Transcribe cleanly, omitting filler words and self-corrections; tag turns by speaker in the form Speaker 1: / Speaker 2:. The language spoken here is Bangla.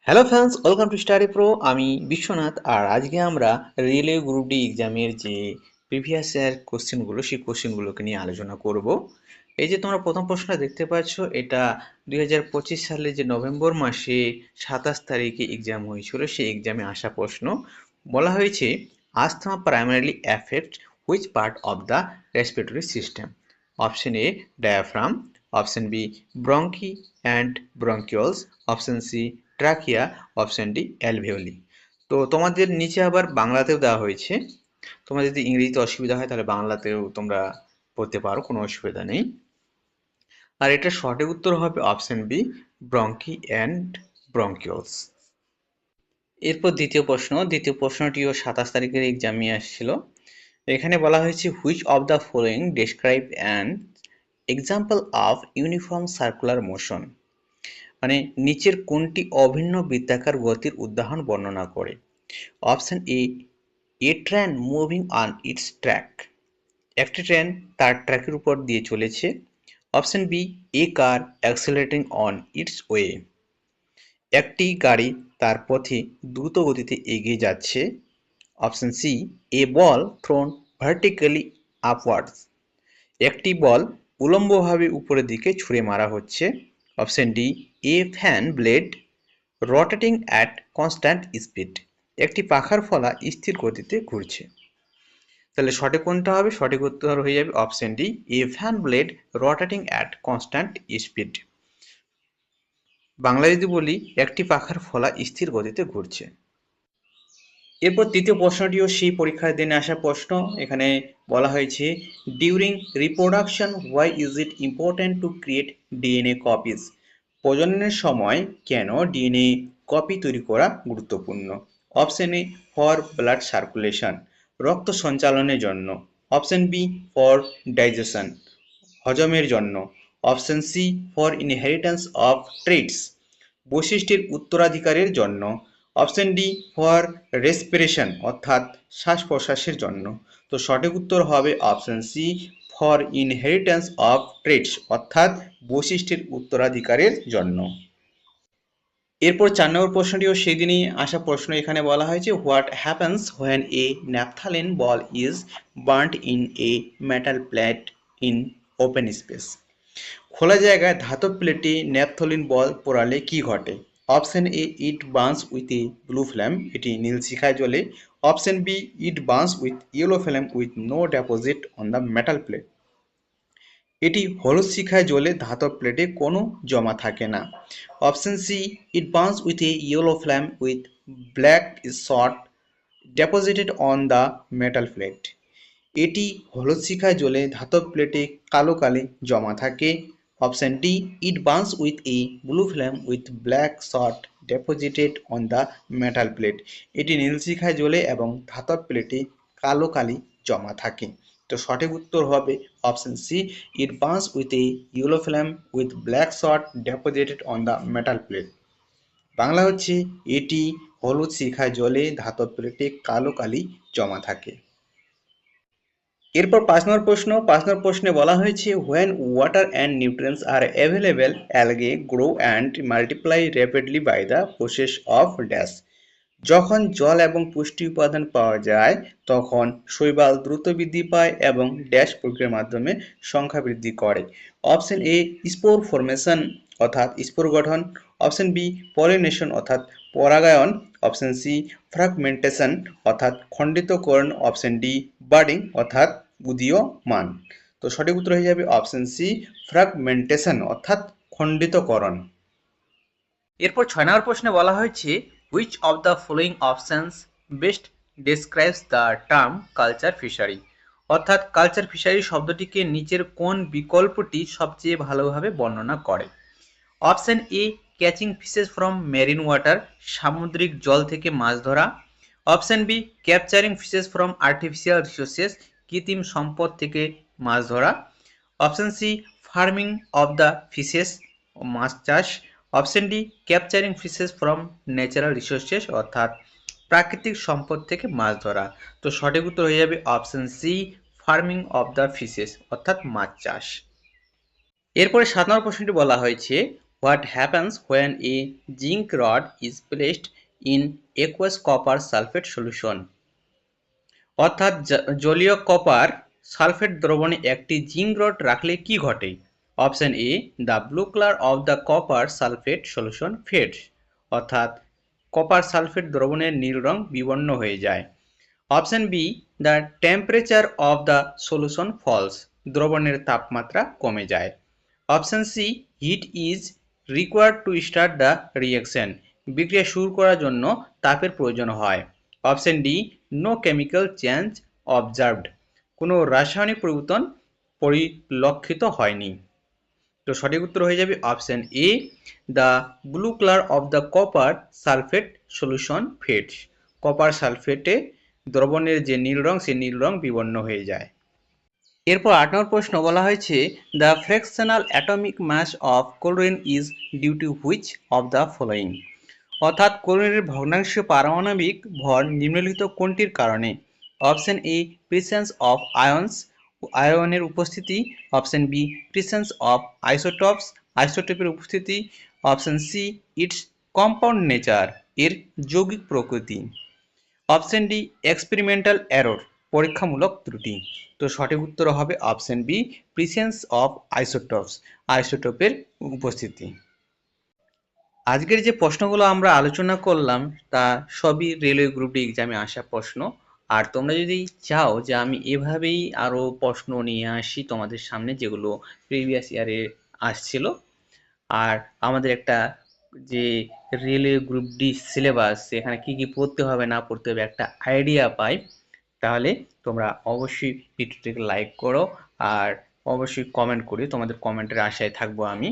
Speaker 1: Hello friends, welcome to study pro. আমি বিশ্বনাথ। আর আজকে আমরা রেলওয়ে গ্রুপ ডি এক্সামের যে প্রিভিয়াস ইয়ার কোশ্চেনগুলো, সেই কোশ্চেনগুলোকে নিয়ে আলোচনা করব। এই যে তোমরা প্রথম প্রশ্নটা দেখতে পাচ্ছ, এটা 2025 সালে যে নভেম্বর মাসে 27 তারিখে এক্সাম হয়েছিল, সেই এক্সামে আসা প্রশ্ন। বলা হয়েছে, asthma primarily affect which part of the respiratory system? Option A diaphragm, option B bronchi and bronchioles, option C trachea, option D alveoli. তো তোমাদের নিচে আবার বাংলাতেও দেওয়া হয়েছে। তোমার যদি ইংরেজিতে অসুবিধা হয় তাহলে বাংলাতেও তোমরা পড়তে পারো, কোনো অসুবিধা নেই। আর এটা সঠিক উত্তর হবে option B bronchi and bronchioles. এরপর দ্বিতীয় প্রশ্নটিও 27 তারিখের এক্সামে আসছিল। এখানে বলা হয়েছে, which of the following describe an example of uniform circular motion? মানে নিচের কোনটি অভিন্ন বৃত্তাকার গতির উদাহরণ বর্ণনা করে? Option A train moving on its track, একটি ট্রেন তার ট্র্যাকের উপর দিয়ে চলেছে। Option B a car accelerating on its way, একটি গাড়ি তার পথে দ্রুত গতিতে এগিয়ে যাচ্ছে। Option C a ball thrown vertically upwards, একটি বল উল্লম্বভাবে উপরের দিকে ছুঁড়ে মারা হচ্ছে। Option D A fan blade rotating at constant speed, একটি পাখার ফলা স্থির গতিতে ঘুরছে। তাহলে সঠিক কোনটা হবে? সঠিক উত্তর হয়ে যাবে option D A fan blade rotating at constant speed. Bangla যদি বলি, একটি পাখার ফলা স্থির গতিতে ঘুরছে। এরপর তৃতীয় প্রশ্নটিও সেই পরীক্ষার দিনে আসা প্রশ্ন। এখানে বলা হয়েছে, during reproduction why is it important to create DNA copies? প্রজননের সময় কেন ডিএনএ কপি তৈরি করা গুরুত্বপূর্ণ? Option A for blood circulation, রক্ত সঞ্চালনের জন্য। অপশন বি ফর ডাইজেশন, হজমের জন্য। Option C for inheritance of traits, বৈশিষ্ট্যের উত্তরাধিকারের জন্য। অপশন ডি ফর রেসপিরেশন, অর্থাৎ শ্বাস প্রশ্বাসের জন্য। তো সঠিক উত্তর হবে option C for inheritance of traits, অর্থাৎ বৈশিষ্ট্যের উত্তরাধিকারের জন্য। এরপর 4 নম্বর প্রশ্নটিও সেই দিনই আসা প্রশ্ন। এখানে বলা হয়েছে, what happens when a naphthalene ball is burned in a metal plate in open space? খোলা জায়গায় ধাতব প্লেটে ন্যাপথলিন বল পোড়ালে কি ঘটে? Option A it burns with a blue flame, এটি নীল শিখায় জ্বলে। Option B it burns with yellow flame with no deposit on the metal plate, এটি হলুদ শিখায় জ্বলে, ধাতব প্লেটে কোনো জমা থাকে না। Option C it burns with a yellow flame with black salt deposited on the metal plate, এটি হলুদ শিখায় জ্বলে, ধাতব প্লেটে কালো কালি জমা থাকে। Option D it burns with a blue flame with black salt deposited on the metal plate, এটি নীল শিখায় জ্বলে এবং ধাতব প্লেটে কালো কালি জমা থাকে। তো সঠিক উত্তর হবে option C it burns with a yellow flame with black salt deposited on the metal plate. Bangla হচ্ছে, এটি হলুদ শিখায় জ্বলে, ধাতব প্লেটে কালো কালি জমা থাকে। এরপর 5 নম্বর প্রশ্নে বলা হয়েছে, when water and nutrients are available algae grow and multiply rapidly by the process of dash, যখন জল এবং পুষ্টি উপাদান পাওয়া যায় তখন শৈবাল দ্রুত বৃদ্ধি পায় এবং ড্যাশ প্রক্রিয়ার মাধ্যমে সংখ্যা বৃদ্ধি করে। অপশন এ স্পোর ফরমেশন, অর্থাৎ স্পোর গঠন। অপশন বি পলিনেশন, অর্থাৎ পরাগায়ন। অপশন সি ফ্র্যাগমেন্টেশন, অর্থাৎ খণ্ডিতকরণ। অপশন ডি বার্ডিং, অর্থাৎ উদীয়মান। তো সঠিক উত্তর হয়ে যাবে অপশন সি ফ্র্যাগমেন্টেশন, অর্থাৎ খণ্ডিতকরণ। এরপর 6 নম্বর প্রশ্নে বলা হয়েছে, which of the following options best describes the term culture fishery? অর্থাৎ কালচার ফিশারি শব্দটিকে নিচের কোন বিকল্পটি সবচেয়ে ভালোভাবে বর্ণনা করে? Option A catching fishes from marine water, সামুদ্রিক জল থেকে মাছ ধরা। Option B capturing fishes from artificial resources, কৃত্রিম সম্পদ থেকে মাছ ধরা। Option C farming of the fishes, মাছ চাষ। Option D capturing fishes from natural resources, অর্থাৎ প্রাকৃতিক সম্পদ থেকে মাছ ধরা। তো সঠিক উত্তর হয়ে যাবে option C farming of the fishes, অর্থাৎ মাছ চাষ। এরপরে 7 নম্বর প্রশ্নটি বলা হয়েছে, What happens when a zinc rod is placed in aqueous copper sulfate solution? অর্থাৎ জলীয় কপার সালফেট দ্রবণে একটি জিঙ্ক রড রাখলে কি ঘটে? Option A, the blue colour of the copper sulphate solution fades, অর্থাৎ কপার সালফেট দ্রবণের নীল রং বিবর্ণ হয়ে যায়। Option B, the temperature of the solution falls, দ্রবণের তাপমাত্রা কমে যায়। Option C, heat is required to start the reaction, বিক্রিয়া শুরু করার জন্য তাপের প্রয়োজন হয়। Option D, no chemical change observed, কোনো রাসায়নিক পরিবর্তন পরিলক্ষিত হয়নি। তো সঠিক উত্তর হয়ে যাবে option A, the blue colour of the copper sulphate solution fades, copper সালফেটে দ্রবণের যে নীল রং সেই নীল রং বিবর্ণ হয়ে যায়। এরপর 8 নম্বর প্রশ্ন বলা হয়েছে, the fractional atomic mass of chlorine is due to which of the following, অর্থাৎ ক্লোরিনের ভগ্নাংশীয় পারমাণবিক ভর নিম্নলিখিত কোনটির কারণে? Option A, presence of ions, আয়নের উপস্থিতি। Option B, presence of isotopes, আইসোটোপের উপস্থিতি। Option C, its compound nature, এর যৌগিক প্রকৃতি। অপশন ডি, এক্সপেরিমেন্টাল এরর, পরীক্ষামূলক ত্রুটি। তো সঠিক উত্তর হবে option B, presence of isotopes, আইসোটোপের উপস্থিতি। আজকের যে প্রশ্নগুলো আমরা আলোচনা করলাম তা সবই রেলওয়ে গ্রুপ ডি এক্সামে আসা প্রশ্ন। আর তোমরা যদি চাও যে আমি এভাবেই আরও প্রশ্ন নিয়ে আসি তোমাদের সামনে যেগুলো প্রিভিয়াস ইয়ারে আসছিল, আর আমাদের একটা যে রেলওয়ে গ্রুপ ডি সিলেবাস এখানে কি কি পড়তে হবে না পড়তে হবে একটা আইডিয়া পাই, তাহলে তোমরা অবশ্যই ভিডিওটিকে লাইক করো আর অবশ্যই কমেন্ট করি, তোমাদের কমেন্টের আশায় থাকবো আমি।